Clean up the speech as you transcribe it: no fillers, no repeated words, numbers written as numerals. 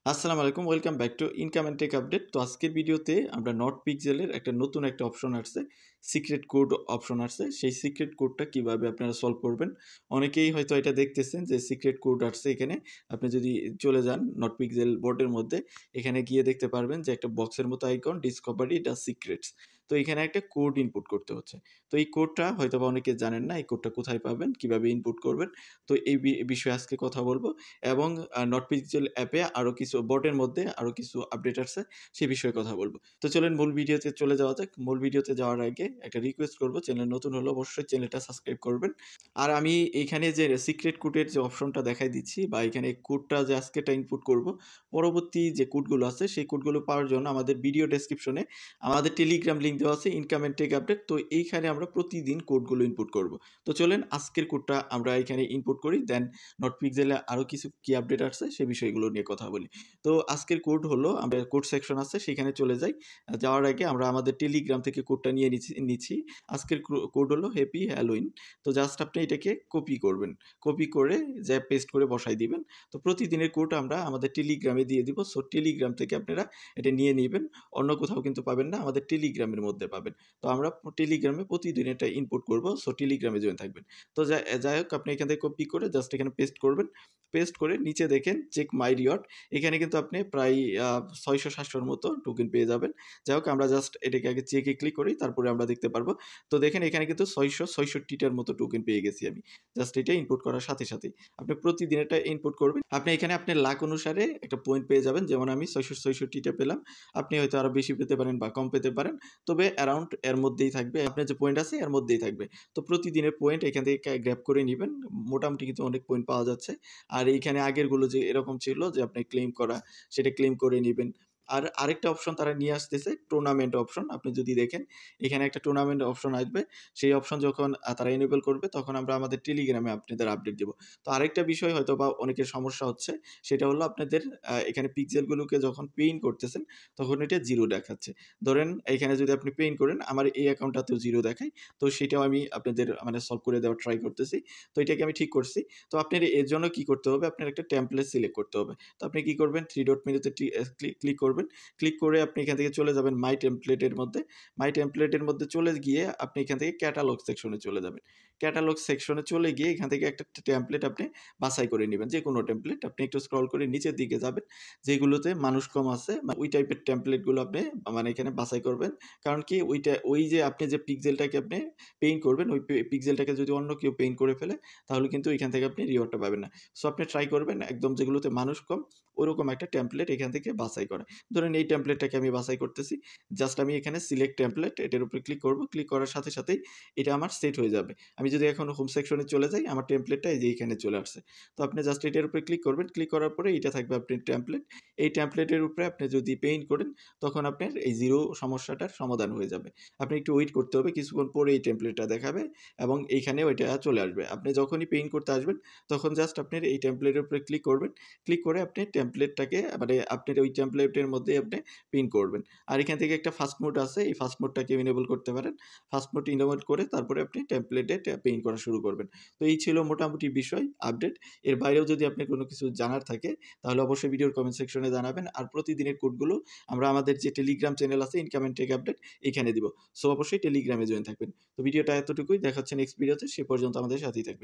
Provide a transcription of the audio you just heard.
আসসালামু আলাইকুম, welcome back to income and take update. তো আজকের ভিডিওতে আমরা নট পিক্সেলের নতুন একটা অপশন আসছে, সিক্রেট কোড অপশন আসছে। সেই সিক্রেট কোডটা কিভাবে আপনারা সলভ করবেন। অনেকেই হয়তো এটা দেখতেছেন যে সিক্রেট কোড আসছে এখানে। আপনি যদি চলে যান নট পিক্সেল বোর্ডের মধ্যে, এখানে গিয়ে দেখতে পারবেন যে একটা বক্সের মতো আইকন, ডিসকভারি দ্য সিক্রেটস। তো এখানে একটা কোড ইনপুট করতে হচ্ছে। তো এই কোডটা হয়তোবা অনেকে জানেন না, এই কোডটা কোথায় পাবেন, কিভাবে ইনপুট করবেন। তো এই বিষয়ে আজকে কথা বলবো। এবং নটপিক্সেল অ্যাপে আরও কিছু বোটের মধ্যে আরও কিছু আপডেট আসছে, সে বিষয়ে কথা বলব। তো চলেন মূল ভিডিওতে চলে যাওয়া যাক। মূল ভিডিওতে যাওয়ার আগে একটা রিকোয়েস্ট করব, চ্যানেল নতুন হলে অবশ্যই চ্যানেলটা সাবস্ক্রাইব করবেন। আর আমি এইখানে যে সিক্রেট কোডের যে অপশনটা দেখাই দিচ্ছি, বা এখানে কোডটা যে আজকেটা ইনপুট করব, পরবর্তী যে কোডগুলো আছে সেই কোডগুলো পাওয়ার জন্য আমাদের ভিডিও ডেসক্রিপশনে আমাদের টেলিগ্রাম লিঙ্ক দেওয়া আছে, ইনকাম অ্যান্ড টেক আপডেট। তো এইখানে আমরা প্রতিদিন কোডগুলো ইনপুট করব। তো চলেন আজকের কোডটা আমরা এখানে ইনপুট করি, দেন নটপিক্সেলে আরও কিছু কি আপডেট আসছে সে বিষয়গুলো নিয়ে কথা বলি। তো আজকের কোড হলো, আমরা কোড সেকশন আছে সেখানে চলে যাই। যাওয়ার আগে আমরা আমাদের টেলিগ্রাম থেকে কোডটা নিয়ে নিচ্ছি। আজকের কোড হলো হ্যাপি হ্যালোইন। তো জাস্ট আপনি এটাকে কপি করবেন, কপি করে যা পেস্ট করে বসাই দিবেন। তো প্রতিদিনের কোড আমরা আমাদের টেলিগ্রামে দিয়ে দিব। সো টেলিগ্রাম থেকে আপনারা এটা নিয়ে নেবেন, অন্য কোথাও কিন্তু পাবেন না, আমাদের টেলিগ্রামের মধ্যে পাবেন। তো আমরা টেলিগ্রামে প্রতিদিন এটা ইনপুট করব। সো টেলিগ্রামে জয়েন থাকবেন। তো যাই হোক, আপনি এখান থেকে কপি করে জাস্ট এখানে পেস্ট করবেন। পেস্ট করে নিচে দেখেন চেক মাই রিওয়ার্ড, এখানে কিন্তু আপনি প্রায় 600-700-র মতো টোকেন পেয়ে যাবেন। যাই হোক, আমরা জাস্ট এটাকে আগে চেকে ক্লিক করি, তারপরে আমরা দেখতে পারবো। তো দেখেন এখানে কিন্তু 666টার মতো টোকেন পেয়ে গেছি আমি, জাস্ট এটা ইনপুট করার সাথে সাথেই। আপনি প্রতিদিন এটা ইনপুট করবেন, আপনি এখানে আপনার লাখ অনুসারে একটা পয়েন্ট পেয়ে যাবেন। যেমন আমি 666টা পেলাম, আপনি হয়তো আরও বেশি পেতে পারেন বা কম পেতে পারেন, তবে অ্যারাউন্ড এর মধ্যেই থাকবে, আপনার যে পয়েন্ট আছে এর মধ্যেই থাকবে। তো প্রতিদিনের পয়েন্ট এখান থেকে গ্র্যাব করে নেবেন, মোটামুটি কিন্তু অনেক পয়েন্ট পাওয়া যাচ্ছে। আর এইখানে আগেরগুলো যে এরকম ছিল যে আপনি ক্লেম করা, সেটা ক্লেম করে নিবেন। আর আরেকটা অপশন তারা নিয়ে আসতেছে, টুর্নামেন্ট অপশন। আপনি যদি দেখেন এখানে একটা টুর্নামেন্ট অপশন আসবে, সেই অপশন যখন তারা এনেবল করবে তখন আমরা আমাদের টেলিগ্রামে আপনাদের আপডেট দেবো। তো আরেকটা বিষয় হয়তো বা অনেকের সমস্যা হচ্ছে, সেটা হলো আপনাদের এখানে পিক্সেলগুলোকে যখন পেইন্ট করতেছেন তখন এটা জিরো দেখাচ্ছে। ধরেন এখানে যদি আপনি পেইন্ট করেন, আমার এই অ্যাকাউন্টটাতেও জিরো দেখায়। তো সেটাও আমি আপনাদের সলভ করে দেওয়ার ট্রাই করতেছি। তো এটাকে আমি ঠিক করছি। তো আপনার এর জন্য কি করতে হবে, আপনার একটা টেমপ্লেট সিলেক্ট করতে হবে। তো আপনি কি করবেন, থ্রি ডট মেনুতে ক্লিক করবেন। ক্লিক করে আপনি এখান থেকে চলে যাবেন মাই টেমপ্লেটের মধ্যে। মাই টেমপ্লেটের মধ্যে চলে গিয়ে আপনি এখান থেকে ক্যাটালগ সেকশনে চলে যাবেন। ক্যাটালগ সেকশনে চলে গিয়ে এখান থেকে একটা টেমপ্লেট আপনি বাছাই করে নেবেন, যে কোনো টেমপ্লেট। আপনি একটু স্ক্রল করে নিচের দিকে যাবেন, যেগুলোতে মানুষ কম আছে ওই টাইপের টেমপ্লেটগুলো আপনি এখানে বাছাই করবেন। কারণ কি, ওই যে আপনি যে পিক্সেলটাকে আপনি পেইন্ট করবেন, ওই পিক্সেলটাকে যদি অন্য কেউ পেইন্ট করে ফেলে, তাহলে কিন্তু এখান থেকে আপনি রিওয়ার্ডটা পাবেন না। সো আপনি ট্রাই করবেন একদম যেগুলোতে মানুষ কম, ওরকম একটা টেমপ্লেট এখান থেকে বাছাই করা। ধরেন এই টেমপ্লেটটাকে আমি বাছাই করতেছি। জাস্ট আমি এখানে সিলেক্ট টেমপ্লেট, এটার উপরে ক্লিক করব। ক্লিক করার সাথে সাথেই এটা আমার সেট হয়ে যাবে। আমি যদি এখন হোম সেকশনে চলে যাই, আমার টেমপ্লেটটা এই যে এখানে চলে আসছে। তো আপনি জাস্ট এটার উপরে ক্লিক করবেন। ক্লিক করার পরে এটা থাকবে আপনার টেমপ্লেট। এই টেমপ্লেটের উপরে আপনি যদি পেইন্ট করেন, তখন আপনার এই জিরো সমস্যাটার সমাধান হয়ে যাবে। আপনি একটু ওয়েট করতে হবে, কিছুক্ষণ পরে এই টেমপ্লেটটা দেখাবে এবং এইখানেও এটা চলে আসবে। আপনি যখনই পেইন্ট করতে আসবেন, তখন জাস্ট আপনার এই টেমপ্লেটের উপরে ক্লিক করবেন। ক্লিক করে আপনি টেমপ্লেটটাকে আপনার ওই টেমপ্লেটের মধ্যেই আপনি পেইন্ট করবেন। আর এখান থেকে একটা ফাস্ট মোড আছে, এই ফাস্ট মোডটাকে এনেবল করতে পারেন। ফাস্ট মোড এনেবল করে তারপরে আপনি টেমপ্লেটে পেইন্ট করা শুরু করবেন। তো এই ছিল মোটামুটি বিষয় আপডেট। এর বাইরেও যদি আপনার কোনো কিছু জানার থাকে, তাহলে অবশ্যই ভিডিওর কমেন্ট সেকশনে জানাবেন। আর প্রতিদিনের কোডগুলো আমরা আমাদের যে টেলিগ্রাম চ্যানেল আছে, ইনকাম অ্যান্ড টেক আপডেট, এখানে দিব। সো অবশ্যই টেলিগ্রামে জয়েন থাকবেন। তো ভিডিওটা এতটুকুই, দেখা হচ্ছে নেক্সট ভিডিওতে। সে পর্যন্ত আমাদের সাথেই থাকবেন।